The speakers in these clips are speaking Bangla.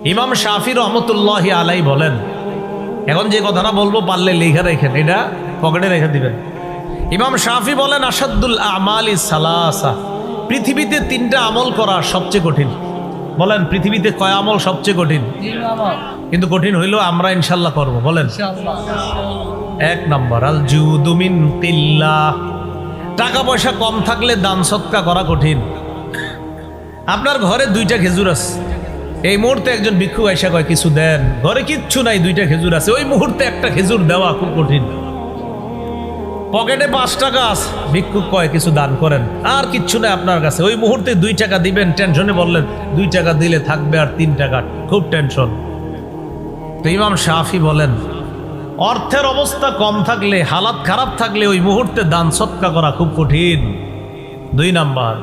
ইমাম শাফি রহমতুল্লাহি আলাই বলেন, এখন যে কথাটা বলবো পারলে লিখে রেখেন, এটা পকেটে রেখে দিবেন। ইমাম শাফি বলেন, আসাদুল আমালি সালাসা, পৃথিবীতে তিনটা আমল করা সবচেয়ে কঠিন। বলেন পৃথিবীতে কয় আমল সবচেয়ে কঠিন? কিন্তু কঠিন হইলেও আমরা ইনশাল্লাহ করব। বলেন। এক নম্বর আল জুদু মিন কিল্লাহ, টাকা পয়সা কম থাকলে দান সৎকা করা কঠিন। আপনার ঘরে 2টা খেজুর আছে, এই মুহূর্তে একজন ভিক্ষু আইসা কয় কিছু দেন, ঘরে কিচ্ছু নাই, 2টা খেজুর আছে, ওই মুহূর্তে একটা খেজুর দেওয়া খুব কঠিন। পকেটে 5 টাকা আছে, ভিক্ষুক কয় কিছু দান করেন, আর কিচ্ছু নাই আপনার কাছে, ওই মুহূর্তে 2 টাকা দিবেন, টেনশনে বললেন 2 টাকা দিলে থাকবে আর 3 টাকা, খুব টেনশন। তো ইমাম শাফি বলেন, অর্থের অবস্থা কম থাকলে, হালাত খারাপ থাকলে ওই মুহূর্তে দান সৎকা করা খুব কঠিন। 2 নাম্বার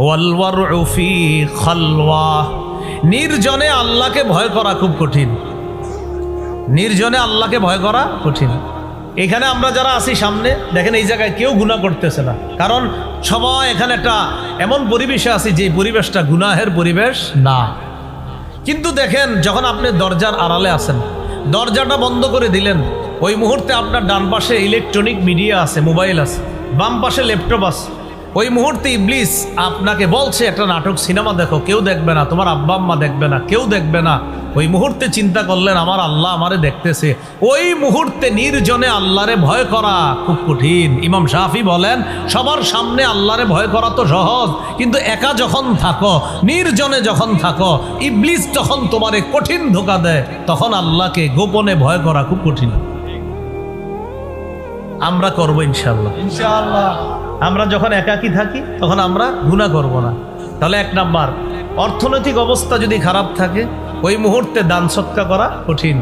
ওয়াল ওয়ারউ ফি খালওয়া, নির্জনে আল্লাহকে ভয় করা খুব কঠিন। নির্জনে আল্লাহকে ভয় করা কঠিন। এখানে আমরা যারা আছি সামনে দেখেন, এই জায়গায় কেউ গুনাহ করতেছে না, কারণ সবাই এখানে একটা এমন পরিবেশে আছি যে পরিবেশটা গুনাহের পরিবেশ না। কিন্তু দেখেন, যখন আপনি দরজার আড়ালে আছেন, দরজাটা বন্ধ করে দিলেন, ওই মুহূর্তে আপনার ডান পাশে ইলেকট্রনিক মিডিয়া আছে, মোবাইল আছে, বাম পাশে ল্যাপটপ আছে, ওই মুহূর্তে ইবলিস আপনাকে বলছে একটা নাটক সিনেমা দেখো, কেউ দেখবে না, তোমার আব্বা আম্মা দেখবে না, কেউ দেখবে না। ওই মুহূর্তে চিন্তা করলেন আমার আল্লাহ আমারে দেখতেছে, ওই মুহূর্তে নির্জনে আল্লাহরে ভয় করা খুব কঠিন। ইমাম শাফি বলেন, সবার সামনে আল্লাহরে ভয় করা তো সহজ, কিন্তু একা যখন থাকো, নির্জনে যখন থাকো, ইবলিস যখন তোমারে কঠিন ধোঁকা দেয়, তখন আল্লাহকে গোপনে ভয় করা খুব কঠিন। আমরা করবো ইনশাআল্লাহ। ইনশাআল্লাহ আমরা যখন একাকী থাকি তখন আমরা গুনাহ করব না। তাহলে 1 নাম্বার, অর্থনৈতিক অবস্থা যদি খারাপ থাকে ওই মুহূর্তে দান সৎকা করা কঠিন।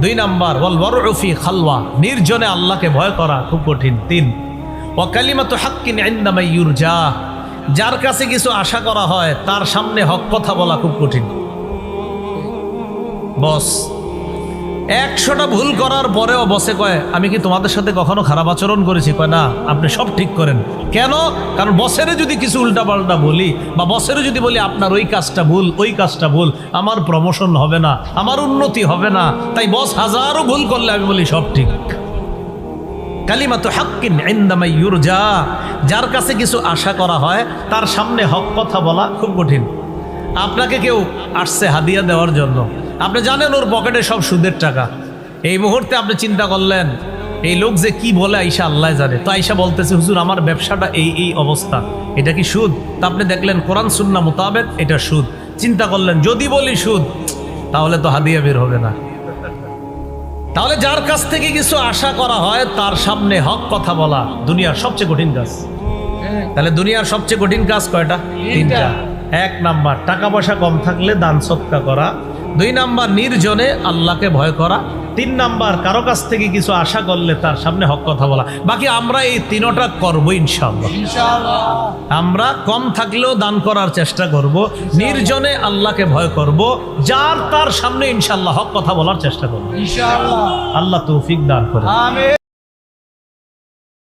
2 নাম্বার ওয়াল ওয়ারউ ফি খালওয়া, নির্জনে আল্লাহকে ভয় করা খুব কঠিন। 3 ওয়া কালিমাতু হাক্কিন ইনদা মান ইউরজা, যার কাছে কিছু আশা করা হয় তার সামনে হক কথা বলা খুব কঠিন। বস 100টা ভুল করার পরেও বসে কয়, আমি কি তোমাদের সাথে কখনো খারাপ আচরণ করেছি? কয় না, আপনি সব ঠিক করেন। কেন? কারণ বসেরে যদি কিছু উল্টাপাল্টা বলি, বা বসেরে যদি বলি আপনার ওই কাজটা ভুল, ওই কাজটা ভুল, আমার প্রমোশন হবে না, আমার উন্নতি হবে না। তাই বস হাজারো ভুল করলে আমি বলি সব ঠিক। কালিমাতু হাক্কিন ইনদা মান ইউরজা, যার কাছে কিছু আশা করা হয় তার সামনে হক কথা বলা খুব কঠিন। আপনাকে কেউ আসছে হাদিয়া দেওয়ার জন্য, আপনি জানেন ওর পকেটে সব সুদের টাকা, এই মুহূর্তে আপনি চিন্তা করলেন এই লোক যে কি বলে আইসা আল্লাহ জানে, তো আইসা বলতেছে হুজুর আমার ব্যবসাটা এই অবস্থা, এটা কি সুদ? তা আপনি দেখলেন কোরআন সুন্নাহ মোতাবেক এটা সুদ। চিন্তা করলেন যদি বলি সুদ, তাহলে তো হাদিয়া বের হবে না। তাহলে যার কাছ থেকে কিছু আশা করা হয় তার সামনে হক কথা বলা দুনিয়ার সবচেয়ে কঠিন কাজ। তাহলে দুনিয়ার সবচেয়ে কঠিন কাজ কয়টা? 3টা। 1 নাম্বার টাকা পয়সা কম থাকলে দান সৎকা করা। 2 নাম্বার নির্জনে আল্লাহকে ভয় করা। 3 নাম্বার কারো কাছ থেকে কিছু আশা করলে তার সামনে হক কথা বলা। বাকি আমরা এই 3টা করবো ইনশাআল্লাহ। আমরা কম থাকলেও দান করার চেষ্টা করব, নির্জনে আল্লাহকে ভয় করব, যার তার সামনে ইনশাআল্লাহ হক কথা বলার চেষ্টা করব। আল্লাহ তৌফিক দান করে।